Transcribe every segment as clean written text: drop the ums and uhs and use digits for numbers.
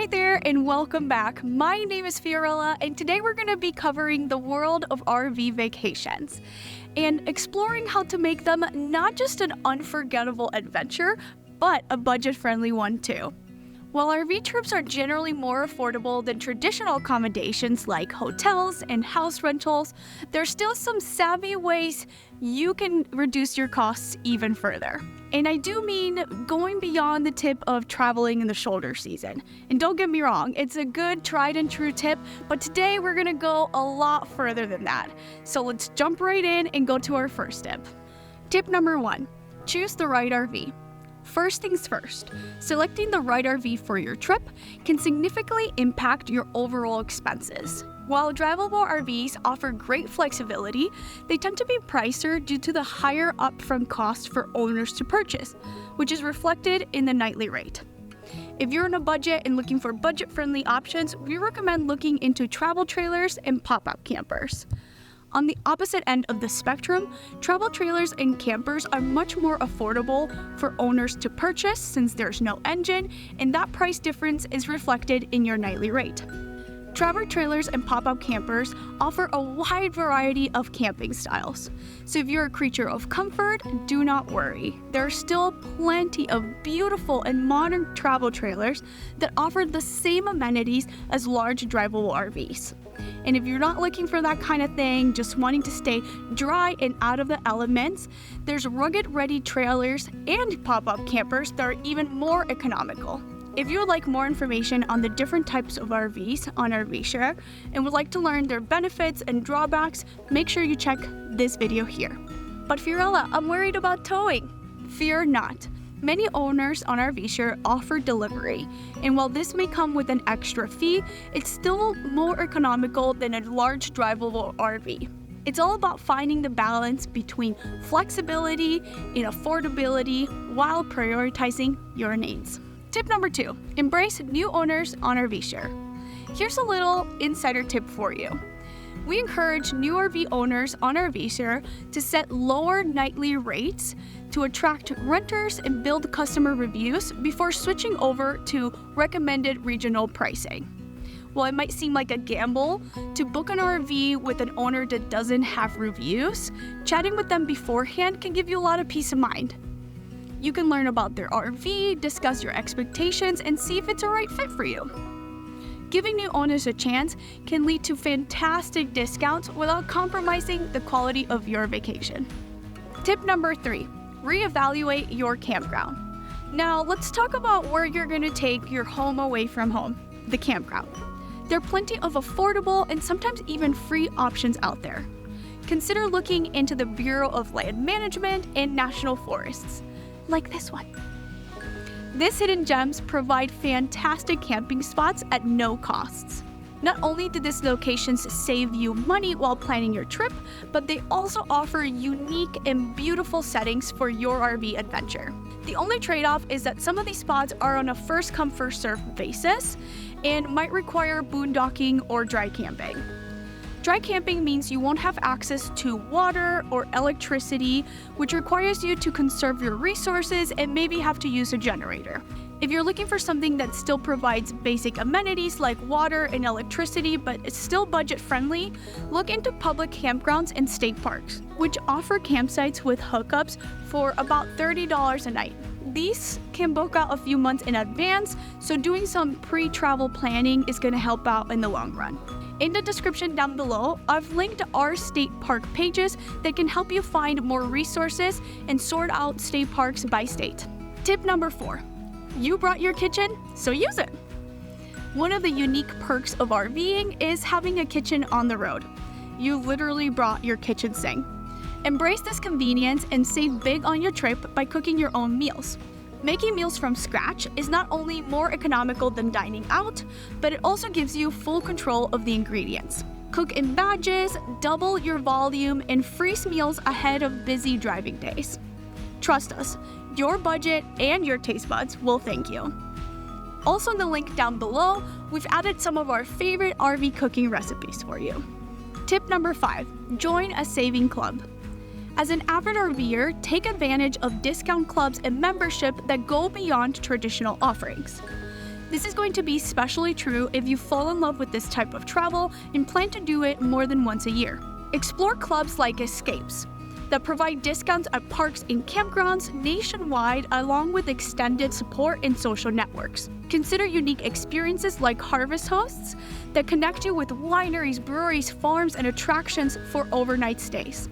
Hi there and welcome back. My name is Fiorella and today we're going to be covering the world of RV vacations and exploring how to make them not just an unforgettable adventure, but a budget-friendly one too. While RV trips are generally more affordable than traditional accommodations like hotels and house rentals, there's still some savvy ways you can reduce your costs even further. And I do mean going beyond the tip of traveling in the shoulder season. And don't get me wrong, it's a good tried and true tip, but today we're gonna go a lot further than that. So let's jump right in and go to our first tip. Tip number 1, choose the right RV. First things first, selecting the right RV for your trip can significantly impact your overall expenses. While drivable RVs offer great flexibility, they tend to be pricier due to the higher upfront cost for owners to purchase, which is reflected in the nightly rate. If you're on a budget and looking for budget-friendly options, we recommend looking into travel trailers and pop-up campers. On the opposite end of the spectrum, travel trailers and campers are much more affordable for owners to purchase since there's no engine, and that price difference is reflected in your nightly rate. Travel trailers and pop-up campers offer a wide variety of camping styles. So if you're a creature of comfort, do not worry. There are still plenty of beautiful and modern travel trailers that offer the same amenities as large drivable RVs. And if you're not looking for that kind of thing, just wanting to stay dry and out of the elements, there's rugged-ready trailers and pop-up campers that are even more economical. If you would like more information on the different types of RVs on RVshare and would like to learn their benefits and drawbacks, make sure you check this video here. But Fiorella, I'm worried about towing. Fear not. Many owners on RVshare offer delivery, and while this may come with an extra fee, it's still more economical than a large drivable RV. It's all about finding the balance between flexibility and affordability while prioritizing your needs. Tip number 2, embrace new owners on RVshare. Here's a little insider tip for you. We encourage new RV owners on RVshare to set lower nightly rates to attract renters and build customer reviews before switching over to recommended regional pricing. While it might seem like a gamble to book an RV with an owner that doesn't have reviews, chatting with them beforehand can give you a lot of peace of mind. You can learn about their RV, discuss your expectations, and see if it's a right fit for you. Giving new owners a chance can lead to fantastic discounts without compromising the quality of your vacation. Tip number 3, reevaluate your campground. Now let's talk about where you're going to take your home away from home, the campground. There are plenty of affordable and sometimes even free options out there. Consider looking into the Bureau of Land Management and National Forests, like this one. These hidden gems provide fantastic camping spots at no costs. Not only do these locations save you money while planning your trip, but they also offer unique and beautiful settings for your RV adventure. The only trade-off is that some of these spots are on a first-come, first-served basis and might require boondocking or dry camping. Dry camping means you won't have access to water or electricity, which requires you to conserve your resources and maybe have to use a generator. If you're looking for something that still provides basic amenities like water and electricity but is still budget-friendly, look into public campgrounds and state parks, which offer campsites with hookups for about $30 a night. These can book out a few months in advance, so doing some pre-travel planning is going to help out in the long run. In the description down below, I've linked our state park pages that can help you find more resources and sort out state parks by state. Tip number 4, you brought your kitchen, so use it. One of the unique perks of RVing is having a kitchen on the road. You literally brought your kitchen sink. Embrace this convenience and save big on your trip by cooking your own meals. Making meals from scratch is not only more economical than dining out, but it also gives you full control of the ingredients. Cook in batches, double your volume, and freeze meals ahead of busy driving days. Trust us, your budget and your taste buds will thank you. Also in the link down below, we've added some of our favorite RV cooking recipes for you. Tip number 5, join a saving club. As an avid RVer, take advantage of discount clubs and membership that go beyond traditional offerings. This is going to be especially true if you fall in love with this type of travel and plan to do it more than once a year. Explore clubs like Escapes that provide discounts at parks and campgrounds nationwide, along with extended support and social networks. Consider unique experiences like Harvest Hosts that connect you with wineries, breweries, farms, and attractions for overnight stays.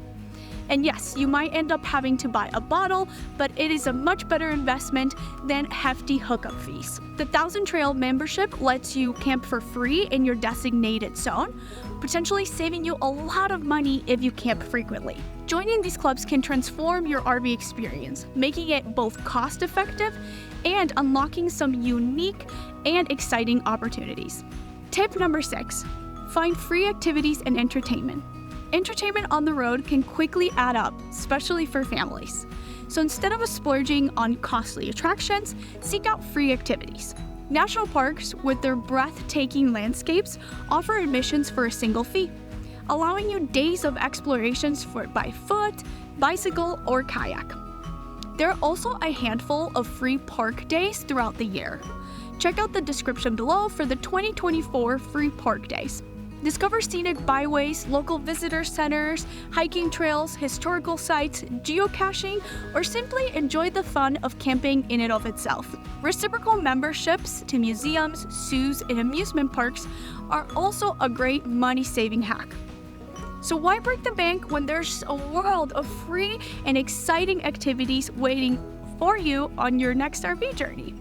And yes, you might end up having to buy a bottle, but it is a much better investment than hefty hookup fees. The Thousand Trail membership lets you camp for free in your designated zone, potentially saving you a lot of money if you camp frequently. Joining these clubs can transform your RV experience, making it both cost-effective and unlocking some unique and exciting opportunities. Tip number 6, find free activities and entertainment. Entertainment on the road can quickly add up, especially for families. So instead of splurging on costly attractions, seek out free activities. National parks, with their breathtaking landscapes, offer admissions for a single fee, allowing you days of explorations by foot, bicycle, or kayak. There are also a handful of free park days throughout the year. Check out the description below for the 2024 free park days. Discover scenic byways, local visitor centers, hiking trails, historical sites, geocaching, or simply enjoy the fun of camping in and of itself. Reciprocal memberships to museums, zoos, and amusement parks are also a great money-saving hack. So why break the bank when there's a world of free and exciting activities waiting for you on your next RV journey?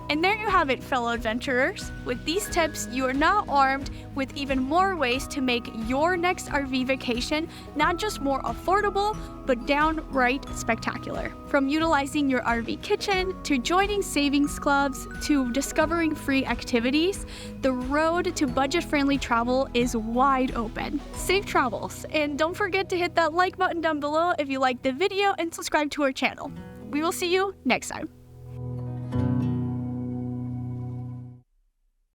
And there you have it, fellow adventurers. With these tips, you are now armed with even more ways to make your next RV vacation not just more affordable, but downright spectacular. From utilizing your RV kitchen, to joining savings clubs, to discovering free activities, the road to budget-friendly travel is wide open. Safe travels, and don't forget to hit that like button down below if you liked the video and subscribe to our channel. We will see you next time.